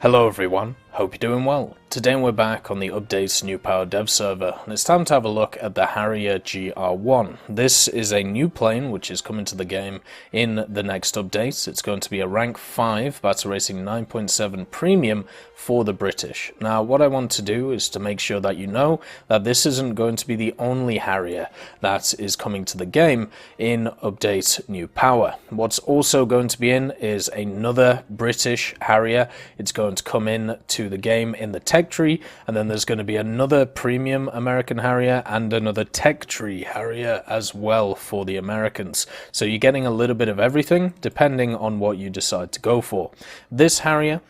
Hello everyone, hope you're doing well. Today we're back on the Updates New Power Dev server, and it's time to have a look at the Harrier GR.1. This is a new plane which is coming to the game in the next update. It's going to be a rank 5 Battle Racing 9.7 Premium for the British. Now what I want to do is to make sure that you know that this isn't going to be the only Harrier that is coming to the game in Update New Power. What's also going to be in is another British Harrier. It's going to come in to the game in the tech tree, and then there's going to be another premium American Harrier and another tech tree Harrier as well for the Americans. So you're getting a little bit of everything depending on what you decide to go for. This Harrier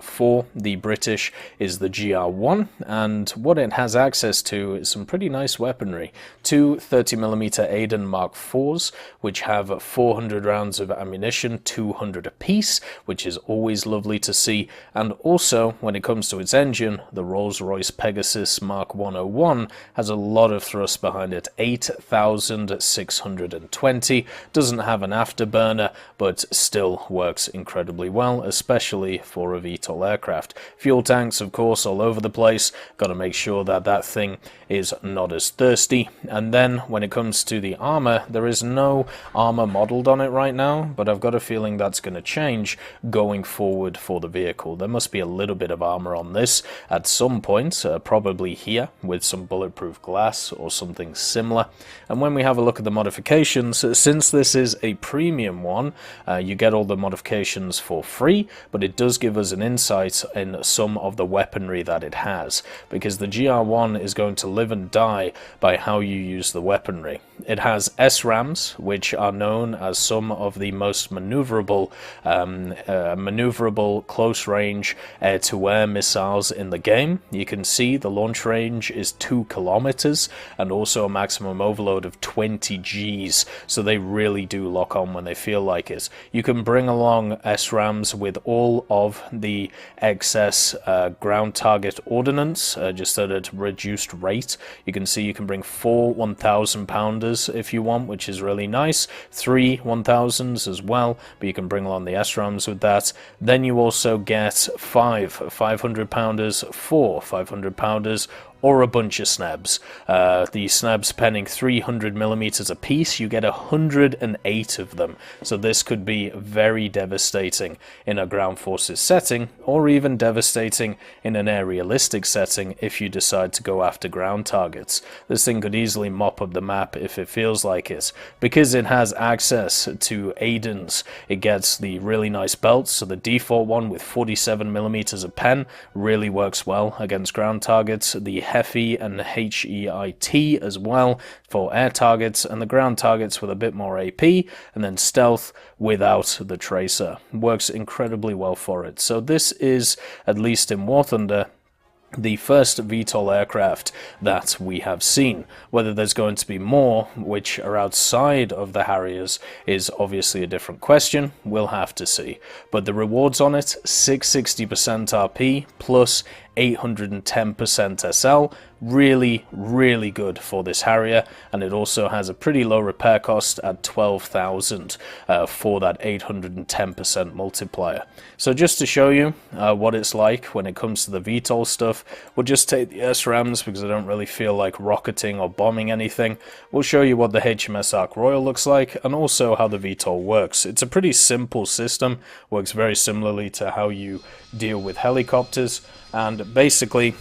for the British is the GR1, and what it has access to is some pretty nice weaponry. Two 30mm Aiden Mark IVs, which have 400 rounds of ammunition, 200 apiece, which is always lovely to see. And also, when it comes to its engine, the Rolls-Royce Pegasus Mark 101 has a lot of thrust behind it, 8,620. Doesn't have an afterburner, but still works incredibly well, especially for a VTOL aircraft. Fuel tanks, of course, all over the place. Got to make sure that that thing is not as thirsty. And then when it comes to the armor, there is no armor modeled on it right now, but I've got a feeling that's going to change going forward for the vehicle. There must be a little bit of armor on this at some point, probably here with some bulletproof glass or something similar. And when we have a look at the modifications, since this is a premium one, you get all the modifications for free, but it does give us an insight in some of the weaponry that it has, because the GR1 is going to live and die by how you use the weaponry. It has SRAMs, which are known as some of the most maneuverable close-range air-to-air missiles in the game. You can see the launch range is 2 kilometers and also a maximum overload of 20 Gs, so they really do lock on when they feel like it. You can bring along SRAMs with all of the excess ground target ordnance, just at a reduced rate. You can see you can bring 4 1,000 pounders if you want, which is really nice, 3 1,000s as well, but you can bring along the SRAMs with that. Then you also get 5 500 pounders, 4 500 pounders, or a bunch of snabs. The snabs penning 300mm a piece, you get 108 of them. So this could be very devastating in a ground forces setting, or even devastating in an aerialistic setting if you decide to go after ground targets. This thing could easily mop up the map if it feels like it. Because it has access to Aidens, it gets the really nice belts, so the default one with 47mm a pen really works well against ground targets. The HEFI and HEIT as well for air targets, and the ground targets with a bit more AP, and then stealth without the tracer. Works incredibly well for it. So this is, at least in War Thunder, the first VTOL aircraft that we have seen. Whether there's going to be more which are outside of the Harriers is obviously a different question. We'll have to see. But the rewards on it, 660% RP plus 810% SL, really good for this Harrier, and it also has a pretty low repair cost at 12,000 for that 810% multiplier. So just to show you what it's like when it comes to the VTOL stuff, we'll just take the SRAMs because I don't really feel like rocketing or bombing anything. We'll show you what the HMS Ark Royal looks like, and also how the VTOL works. It's a pretty simple system, works very similarly to how you deal with helicopters, and basically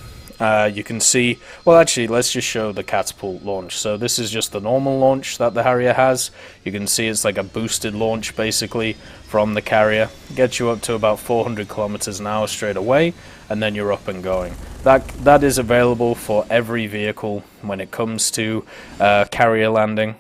you can see, well actually let's just show the Catapult Launch. So this is just the normal launch that the Harrier has. You can see it's like a boosted launch basically from the carrier. Gets you up to about 400 kilometers an hour straight away, and then you're up and going. That is available for every vehicle when it comes to carrier landing.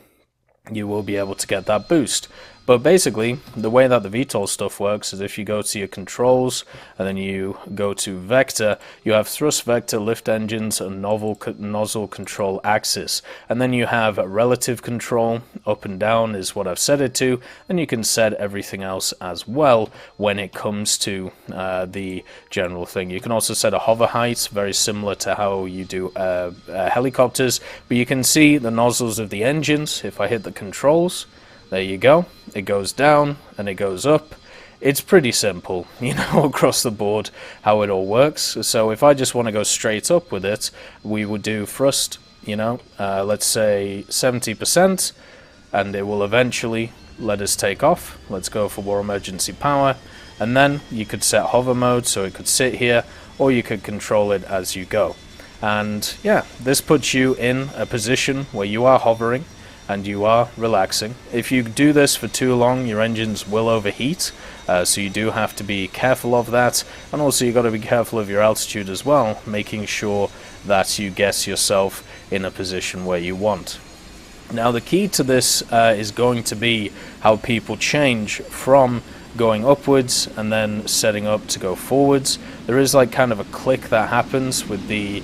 You will be able to get that boost. But basically, the way that the VTOL stuff works is if you go to your controls, and then you go to vector, you have thrust vector, lift engines, and nozzle control axis. And then you have relative control, up and down is what I've set it to, and you can set everything else as well when it comes to the general thing. You can also set a hover height, very similar to how you do helicopters, but you can see the nozzles of the engines. If I hit the controls, there you go, it goes down and it goes up. it's pretty simple, you know, across the board how it all works. So if I just want to go straight up with it, we would do thrust, you know, let's say 70%, and it will eventually let us take off. Let's go for war emergency power, and then you could set hover mode so it could sit here, or you could control it as you go. And yeah, this puts you in a position where you are hovering and you are relaxing. If you do this for too long, your engines will overheat, so you do have to be careful of that. And also you got to be careful of your altitude as well, making sure that you get yourself in a position where you want. Now the key to this is going to be how people change from going upwards and then setting up to go forwards. There is like kind of a click that happens with the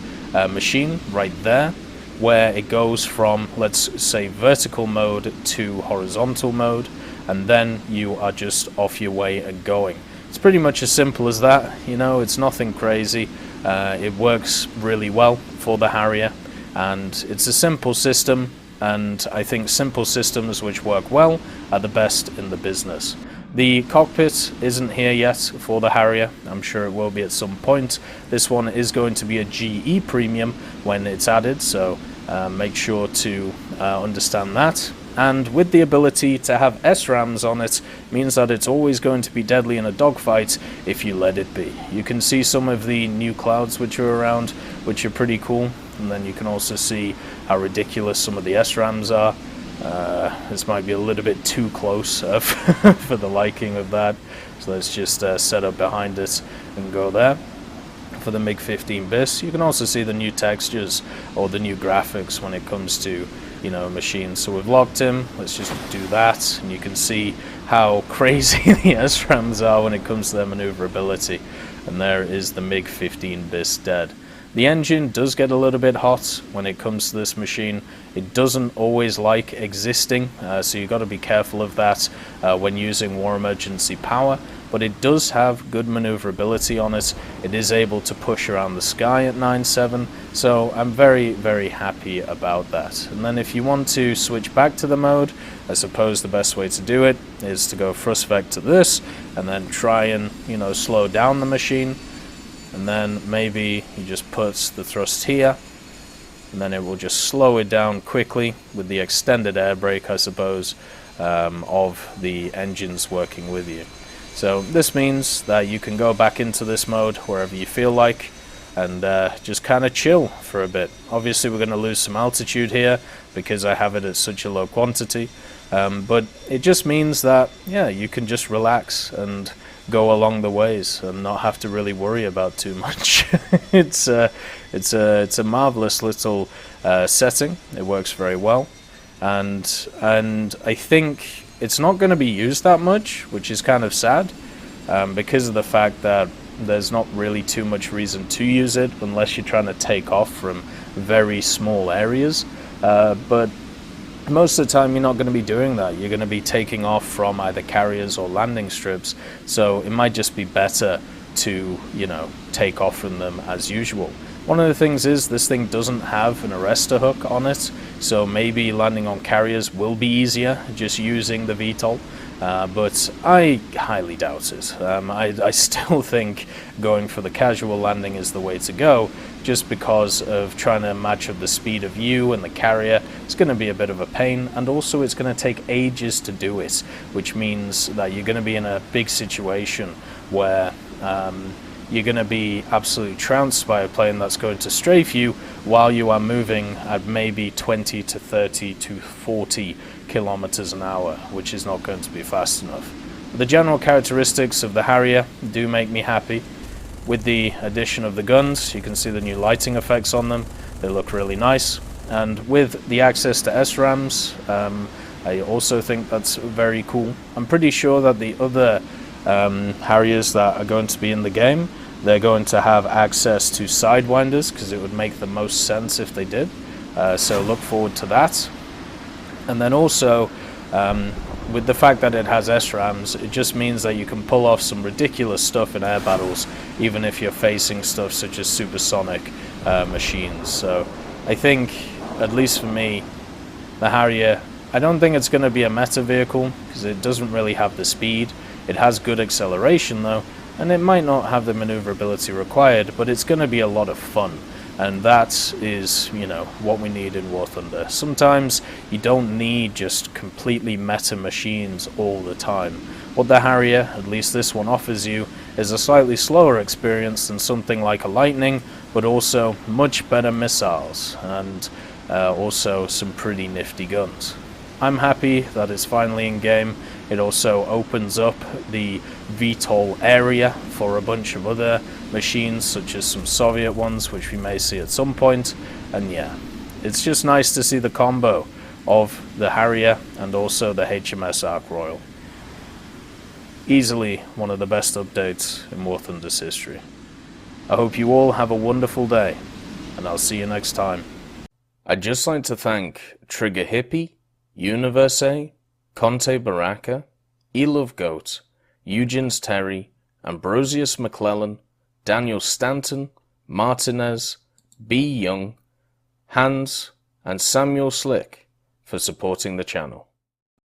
machine right there, where it goes from, let's say, vertical mode to horizontal mode, and then you are just off your way and going. It's pretty much as simple as that, you know, it's nothing crazy. It works really well for the Harrier, and it's a simple system, and I think simple systems which work well are the best in the business. The cockpit isn't here yet for the Harrier. I'm sure it will be at some point. This one is going to be a GE premium when it's added, so make sure to understand that. And with the ability to have SRAMs on it, means that it's always going to be deadly in a dogfight if you let it be. You can see some of the new clouds which are around, which are pretty cool, and then you can also see how ridiculous some of the SRAMs are. This might be a little bit too close for the liking of that, so let's just set up behind it and go there. For the MiG-15 BIS, you can also see the new textures or the new graphics when it comes to, you know, machines. So we've locked him, let's just do that, and you can see how crazy the SRAMs are when it comes to their maneuverability. And there is the MiG-15 BIS dead. The engine does get a little bit hot when it comes to this machine. It doesn't always like existing, so you've got to be careful of that when using war emergency power, but it does have good maneuverability on it. It is able to push around the sky at 9.7, so I'm very, very happy about that. And then if you want to switch back to the mode, I suppose the best way to do it is to go thrust vector this, and then try and, you know, slow down the machine. And then maybe you just put the thrust here, and then it will just slow it down quickly with the extended air brake, I suppose, of the engines working with you. So this means that you can go back into this mode wherever you feel like, and just kind of chill for a bit. Obviously we're going to lose some altitude here because I have it at such a low quantity, but it just means that, yeah, you can just relax and go along the ways and not have to really worry about too much. It's a marvelous little setting. It works very well, and I think it's not going to be used that much, which is kind of sad, because of the fact that there's not really too much reason to use it unless you're trying to take off from very small areas, but most of the time you're not going to be doing that. You're going to be taking off from either carriers or landing strips, so it might just be better to, you know, take off from them as usual. One of the things is this thing doesn't have an arrestor hook on it, so maybe landing on carriers will be easier just using the VTOL, but I highly doubt it. I still think going for the casual landing is the way to go, just because of trying to match up the speed of you and the carrier. It's going to be a bit of a pain, and also it's going to take ages to do it, which means that you're going to be in a big situation where you're going to be absolutely trounced by a plane that's going to strafe you while you are moving at maybe 20 to 30 to 40 kilometers an hour, which is not going to be fast enough. But the general characteristics of the Harrier do make me happy. With the addition of the guns, you can see the new lighting effects on them. They look really nice. And with the access to SRAMs, I also think that's very cool. I'm pretty sure that the other Harriers that are going to be in the game, they're going to have access to Sidewinders, because it would make the most sense if they did. So look forward to that. And then also, with the fact that it has SRAMs, it just means that you can pull off some ridiculous stuff in air battles, even if you're facing stuff such as supersonic machines. So I think, at least for me, the Harrier, I don't think it's going to be a meta vehicle, because it doesn't really have the speed. It has good acceleration though, and it might not have the maneuverability required, but it's going to be a lot of fun. And that is, you know, what we need in War Thunder. Sometimes you don't need just completely meta machines all the time. What the Harrier, at least this one, offers you is a slightly slower experience than something like a Lightning, but also much better missiles, and also some pretty nifty guns. I'm happy that it's finally in game. It also opens up the VTOL area for a bunch of other machines, such as some Soviet ones, which we may see at some point. And yeah, it's just nice to see the combo of the Harrier and also the HMS Ark Royal. Easily one of the best updates in War Thunder's history. I hope you all have a wonderful day, and I'll see you next time. I'd just like to thank Trigger Hippie, Universe, Conte Baraka, Elove Goat, Eugens Terry, Ambrosius McClellan, Daniel Stanton, Martinez, B. Young, Hans, and Samuel Slick for supporting the channel.